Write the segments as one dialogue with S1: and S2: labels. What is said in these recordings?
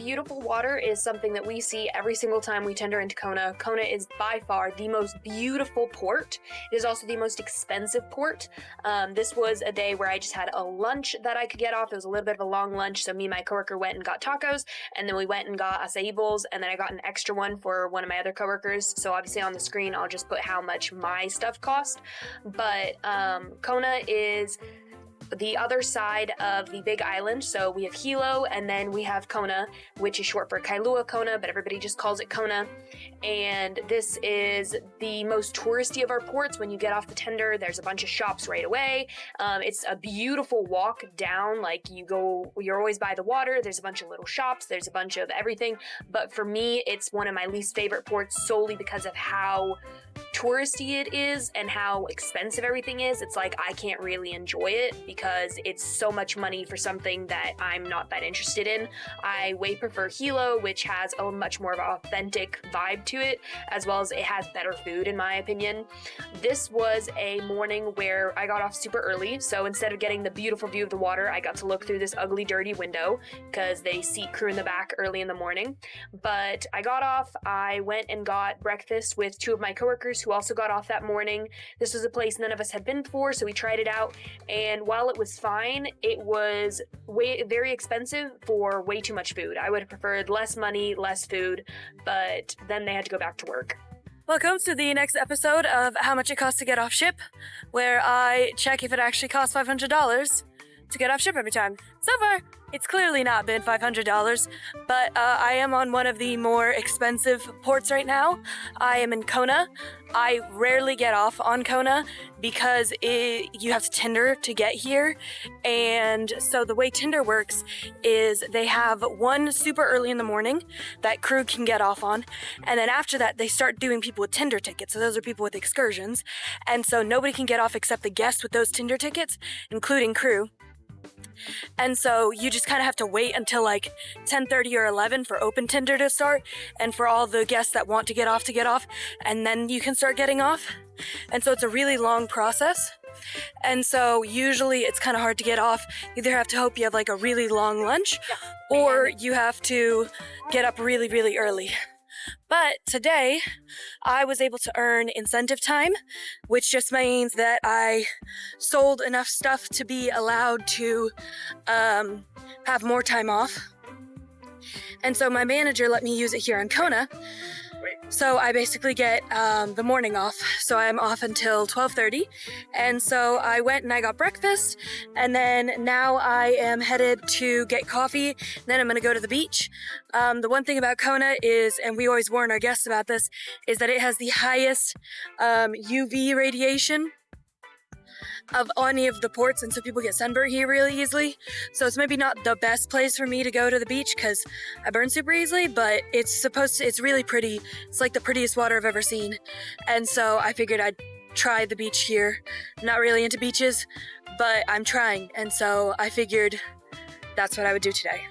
S1: beautiful water is something that we see every single time we tender into Kona. Kona is by far the most beautiful port. It is also the most expensive port. This was a day where I just had a lunch that I could get off. It was a little bit of a long lunch, so me and my coworker went and got tacos, and then we went and got acai bowls, and then I got an extra one for one of my other coworkers. So obviously on the screen, I'll just put how much my stuff cost. But Kona is the other side of the big island. So we have Hilo, and then we have Kona, which is short for Kailua Kona, but everybody just calls it Kona. And this is the most touristy of our ports. When you get off the tender, there's a bunch of shops right away. It's a beautiful walk down. Like you're always by the water. There's a bunch of little shops. There's a bunch of everything. But for me, it's one of my least favorite ports solely because of how touristy it is and how expensive everything is. It's like I can't really enjoy it because it's so much money for something that I'm not that interested in. I way prefer Hilo, which has a much more of an authentic vibe to it, as well as it has better food in my opinion. This was a morning where I got off super early, so instead of getting the beautiful view of the water, I got to look through this ugly, dirty window because they seat crew in the back early in the morning. But I got off, I went and got breakfast with two of my coworkers who also got off that morning. This was a place none of us had been before, so we tried it out, and while it was fine, it was very expensive for way too much food. I would have preferred less money, less food, but then they had to go back to work.
S2: Welcome to the next episode of How Much It Costs to Get Off Ship, where I check if it actually costs $500 to get off ship every time. So far, it's clearly not been $500, but I am on one of the more expensive ports right now. I am in Kona. I rarely get off on Kona because you have to tender to get here. And so the way tender works is they have one super early in the morning that crew can get off on. And then after that, they start doing people with tender tickets. So those are people with excursions. And so nobody can get off except the guests with those tender tickets, including crew. And so you just kind of have to wait until like 10:30 or 11 for open tender to start and for all the guests that want to get off, and then you can start getting off. And so it's a really long process. And so usually it's kind of hard to get off. You either have to hope you have like a really long lunch or you have to get up really, really early. But today, I was able to earn incentive time, which just means that I sold enough stuff to be allowed to have more time off. And so my manager let me use it here on Kona. So I basically get the morning off. So I'm off until 12:30. And so I went and I got breakfast. And then now I am headed to get coffee. Then I'm going to go to the beach. The one thing about Kona is, and we always warn our guests about this, is that it has the highest UV radiation of any of the ports, and so people get sunburned here really easily. So it's maybe not the best place for me to go to the beach because I burn super easily, but it's really pretty. It's like the prettiest water I've ever seen. And so I figured I'd try the beach here. I'm not really into beaches, but I'm trying. And so I figured that's what I would do today.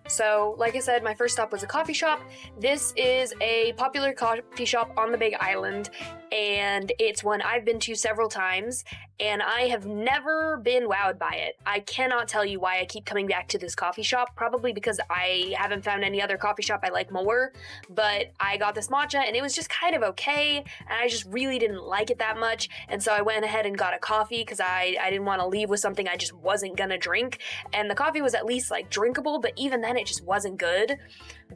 S1: So, like I said, my first stop was a coffee shop. This is a popular coffee shop on the Big Island, and it's one I've been to several times, and I have never been wowed by it. I cannot tell you why I keep coming back to this coffee shop, probably because I haven't found any other coffee shop I like more, but I got this matcha, and it was just kind of okay, and I just really didn't like it that much, and so I went ahead and got a coffee because I didn't want to leave with something I just wasn't gonna drink, and the coffee was at least, like, drinkable, but even then it just wasn't good.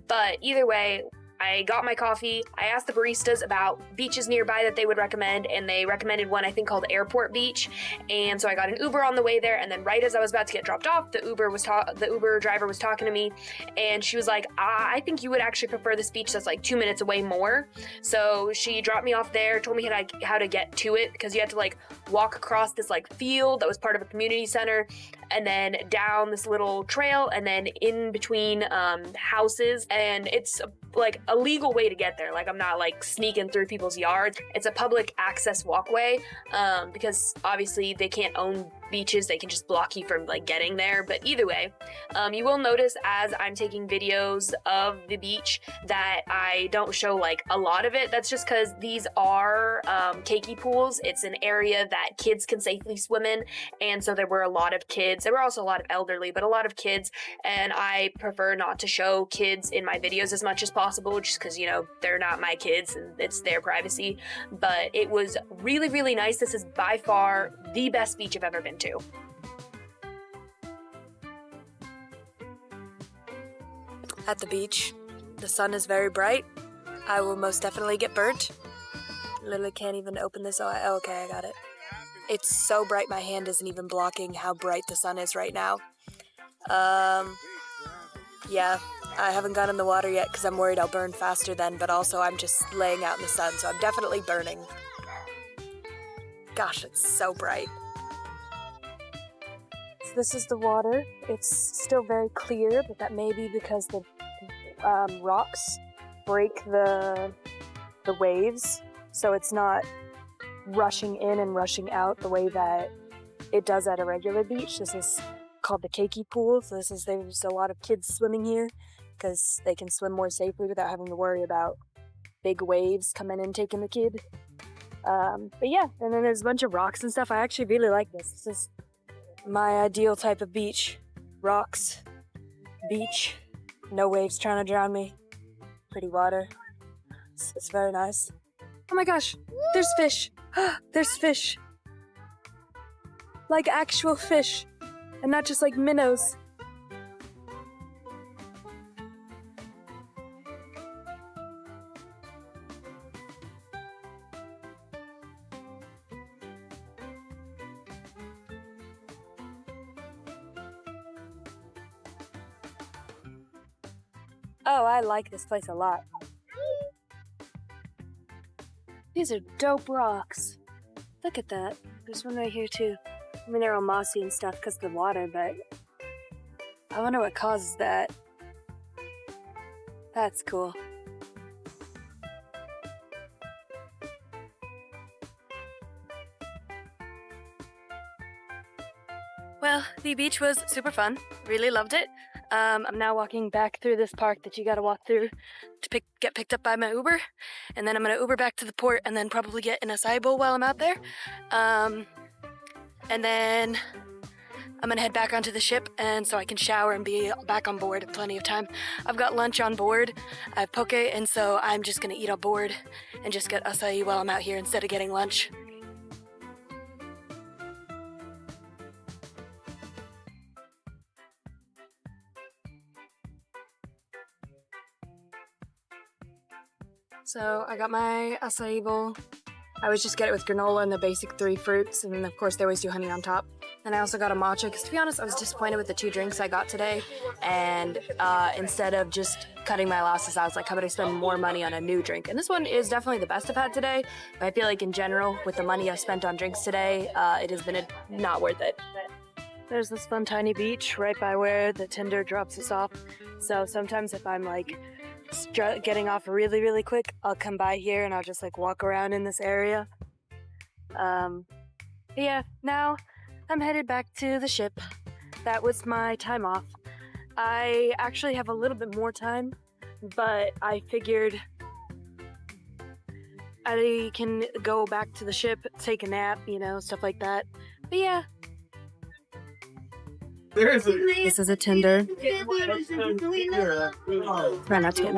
S1: But either way, I got my coffee. I asked the baristas about beaches nearby that they would recommend, and they recommended one I think called Airport Beach. And so I got an Uber on the way there, and then right as I was about to get dropped off, the Uber driver was talking to me, and she was like, I think you would actually prefer this beach that's like 2 minutes away more. So she dropped me off there, told me how to get to it, because you had to like walk across this like field that was part of a community center, and then down this little trail, and then in between houses, and it's like a legal way to get there. Like, I'm not like sneaking through people's yards. It's a public access walkway because obviously they can't own beaches, they can just block you from like getting there. But either way, you will notice as I'm taking videos of the beach that I don't show like a lot of it. That's just because these are keiki pools. It's an area that kids can safely swim in, and so there were a lot of kids. There were also a lot of elderly, but a lot of kids, and I prefer not to show kids in my videos as much as possible, just because, you know, they're not my kids and it's their privacy. But it was really, really nice. This is by far the best beach I've ever been to.
S2: At the beach, the sun is very bright. I will most definitely get burnt. Literally can't even open this. Oh, okay, I got it. It's so bright my hand isn't even blocking how bright the sun is right now. Yeah, I haven't gone in the water yet because I'm worried I'll burn faster then, but also I'm just laying out in the sun, so I'm definitely burning. Gosh, it's so bright. So this is the water. It's still very clear, but that may be because the rocks break the waves, so it's not rushing in and rushing out the way that it does at a regular beach. This is called the keiki pool, so there's a lot of kids swimming here because they can swim more safely without having to worry about big waves coming in and taking the kid. But yeah, and then there's a bunch of rocks and stuff. I actually really like this. This is my ideal type of beach. Rocks, beach, no waves trying to drown me, pretty water. It's very nice. Oh my gosh, there's fish. There's fish. Like actual fish, and not just like minnows. Oh, I like this place a lot. These are dope rocks. Look at that. There's one right here too. I mean, they're all mossy and stuff because of the water, but I wonder what causes that. That's cool. Well, the beach was super fun. Really loved it. I'm now walking back through this park that you gotta walk through to get picked up by my Uber. And then I'm gonna Uber back to the port and then probably get an acai bowl while I'm out there. And then I'm gonna head back onto the ship and so I can shower and be back on board in plenty of time. I've got lunch on board. I have poke, and so I'm just gonna eat on board and just get acai while I'm out here instead of getting lunch. So I got my acai bowl. I always just get it with granola and the basic 3 fruits, and of course they always do honey on top. And I also got a matcha, because to be honest, I was disappointed with the 2 drinks I got today, and instead of just cutting my losses, I was like, how about I spend more money on a new drink? And this one is definitely the best I've had today, but I feel like in general, with the money I've spent on drinks today, it has been not worth it. There's this fun tiny beach right by where the Tinder drops us off, so sometimes if I'm like getting off really, really quick, I'll come by here and I'll just like walk around in this area. Yeah, now I'm headed back to the ship. That was my time off. I actually have a little bit more time, but I figured I can go back to the ship, take a nap, you know, stuff like that. But yeah. This is a Tinder. Try not to get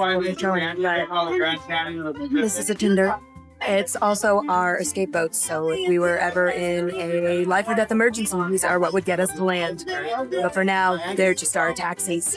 S2: this is a Tinder. It's also our escape boats, so if we were ever in a life or death emergency, these are what would get us to land. But for now, they're just our taxis.